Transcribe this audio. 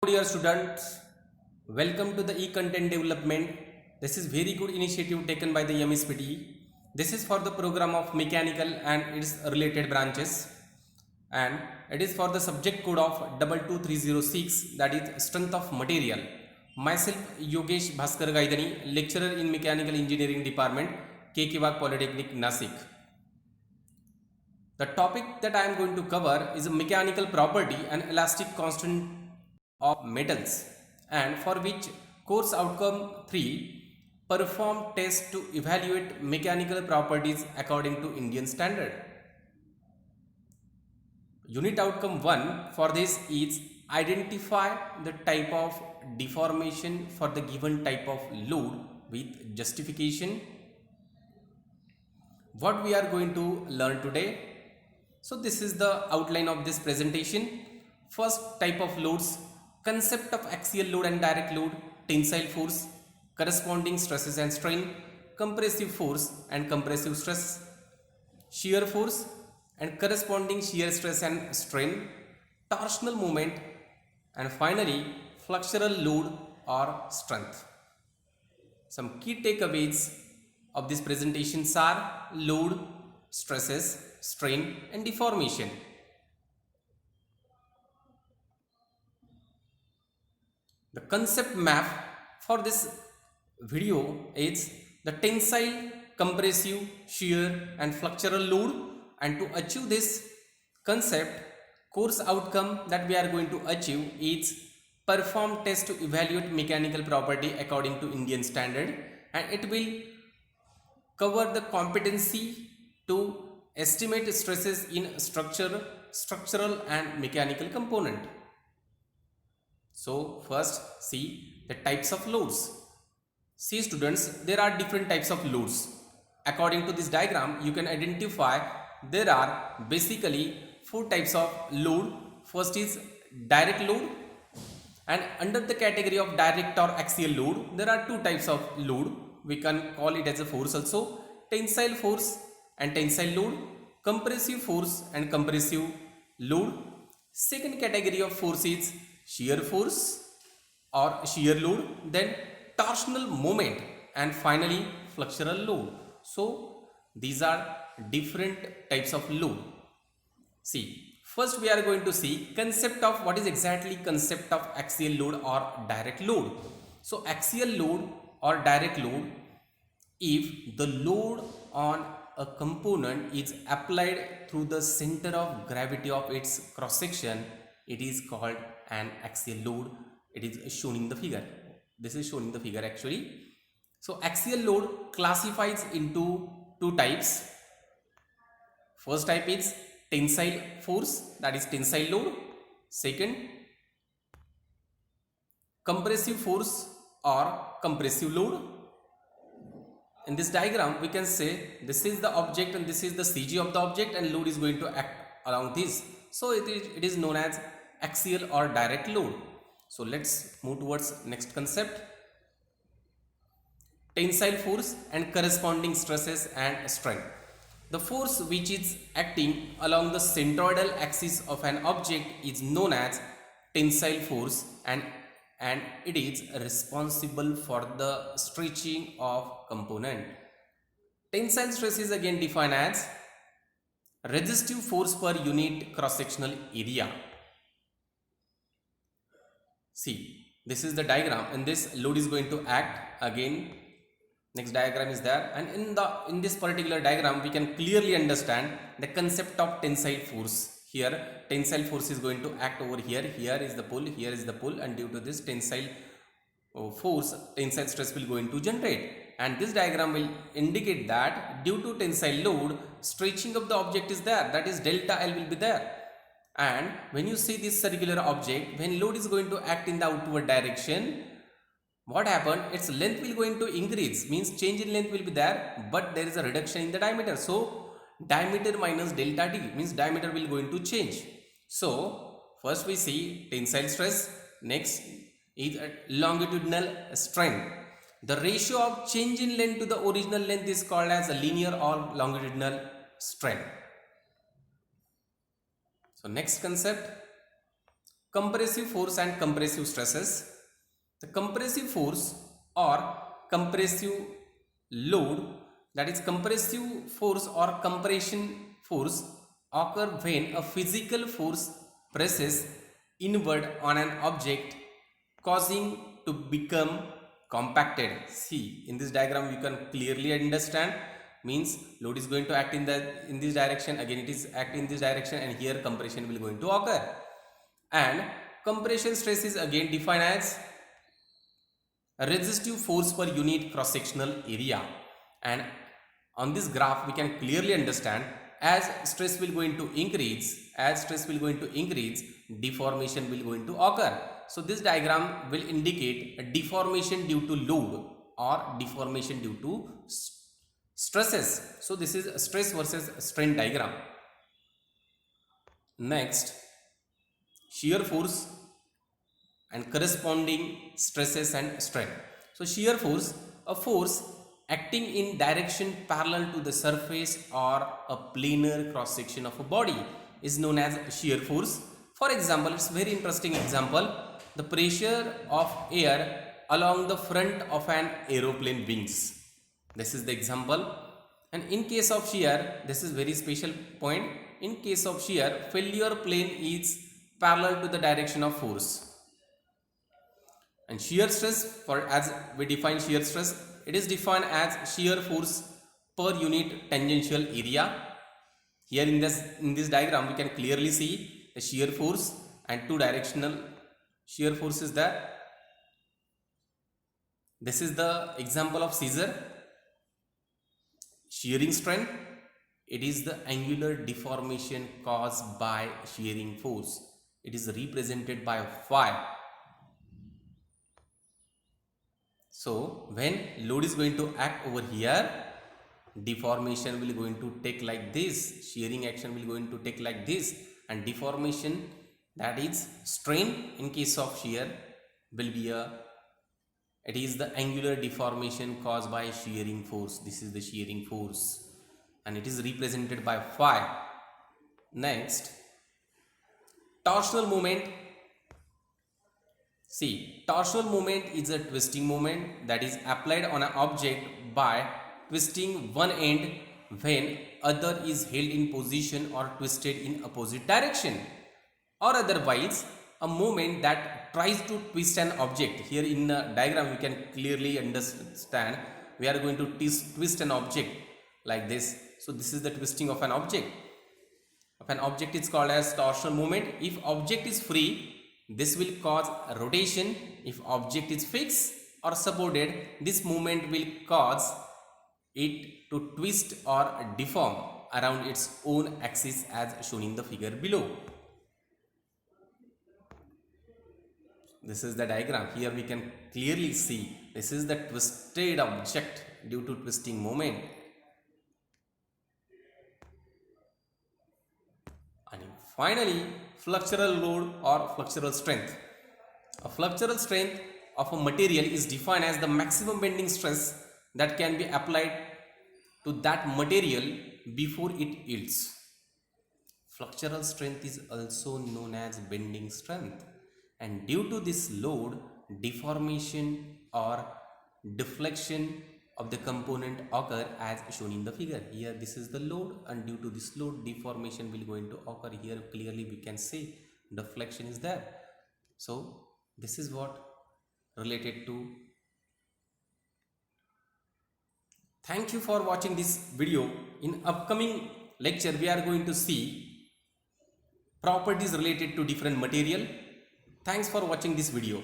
Dear students, welcome to the e-content development. This is very good initiative taken by the MSPT. This is for the program of mechanical and its related branches, and it is for the subject code of 22306, that is strength of material. Myself Yogesh Bhaskar Gaidani, lecturer in mechanical engineering department, KK Wagh Polytechnic, Nasik. The topic that I am going to cover is a mechanical property and elastic constant of metals, and for which course outcome 3, perform test to evaluate mechanical properties according to Indian standard. Unit outcome 1 for this is identify the type of deformation for the given type of load with justification. What we are going to learn today? So this is the outline of this presentation. First type of loads: concept of axial load and direct load, tensile force, corresponding stresses and strain, compressive force and compressive stress, shear force and corresponding shear stress and strain, torsional moment, and finally flexural load or strength. Some key takeaways of this presentations are load, stresses, strain and deformation. The concept map for this video is the tensile, compressive, shear and flexural load, and to achieve this concept, course outcome that we are going to achieve is perform test to evaluate mechanical property according to Indian standard, and it will cover the competency to estimate stresses in structural and mechanical component. So first see the types of loads. See students, there are different types of loads. According to this diagram, you can identify there are basically 4 types of load. First is direct load, and under the category of direct or axial load, there are 2 types of load. We can call it as a force also: tensile force and tensile load, compressive force and compressive load. Second category of force is shear force or shear load, then torsional moment, and finally flexural load. So these are different types of load. See, first we are going to see concept of what is exactly concept of axial load or direct load. So axial load or direct load, if the load on a component is applied through the center of gravity of its cross section, it is called an axial load. It is shown in the figure. This is shown in the figure actually. So axial load classifies into 2 types. First type is tensile force, that is tensile load. Second, compressive force or compressive load. In this diagram, we can say this is the object and this is the CG of the object, and load is going to act along this. So it is known as axial or direct load. So let's move towards next concept: tensile force and corresponding stresses and strain. The force which is acting along the centroidal axis of an object is known as tensile force, and it is responsible for the stretching of component. Tensile stress is again defined as resistive force per unit cross-sectional area. See, this is the diagram, and this load is going to act again. Next diagram is there, and in this particular diagram we can clearly understand the concept of tensile force. Here tensile force is going to act over here. Here is the pull, here is the pull, and due to this tensile force, tensile stress will going to generate, and this diagram will indicate that due to tensile load, stretching of the object is there, that is delta L will be there. And when you see this circular object, when load is going to act in the outward direction, what happened? Its length will going to increase, means change in length will be there, but there is a reduction in the diameter. So diameter minus delta D means diameter will going to change. So first we see tensile stress, next is longitudinal strain. The ratio of change in length to the original length is called as a linear or longitudinal strain. So next concept, compressive force and compressive stresses. The compressive force or compressive load, that is compressive force or compression force, occur when a physical force presses inward on an object causing to become compacted. See, in this diagram you can clearly understand, means load is going to act in this direction, again it is act in this direction, and here compression will going to occur. And compression stress is again defined as a resistive force per unit cross sectional area. And on this graph we can clearly understand, as stress will going to increase, deformation will going to occur. So this diagram will indicate a deformation due to load or deformation due to stresses. So this is a stress versus strain diagram. Next, shear force and corresponding stresses and strain. So shear force, a force acting in direction parallel to the surface or a planar cross section of a body is known as shear force. For example, it's very interesting example, the pressure of air along the front of an aeroplane wings. This is the example. And in case of shear, this is very special point, in case of shear, failure plane is parallel to the direction of force. And shear stress, for as we define shear stress, it is defined as shear force per unit tangential area. Here in this diagram we can clearly see the shear force and two directional shear force is there. This is the example of scissor. Shearing strength, it is the angular deformation caused by shearing force. It is represented by phi. So when load is going to act over here, deformation will going to take like this, shearing action will going to take like this, and deformation, that is strain in case of shear, will be it is the angular deformation caused by shearing force. This is the shearing force and it is represented by phi. Next, torsional moment. See, torsional moment is a twisting moment that is applied on an object by twisting one end when other is held in position or twisted in opposite direction, or otherwise a moment that tries to twist an object. Here in the diagram you can clearly understand, we are going to twist an object like this. So this is the twisting of an object. It's called as torsional moment. If object is free, this will cause a rotation. If object is fixed or supported, this movement will cause it to twist or deform around its own axis as shown in the figure below. This is the diagram. Here we can clearly see this is the twisted object due to twisting moment. And finally, flexural load or flexural strength. A flexural strength of a material is defined as the maximum bending stress that can be applied to that material before it yields. Flexural strength is also known as bending strength, and due to this load, deformation or deflection of the component occur as shown in the figure. Here this is the load, and due to this load, deformation will going to occur. Here clearly we can see deflection is there. So this is what related to. Thank you for watching this video. In upcoming lecture we are going to see properties related to different material. Thanks for watching this video.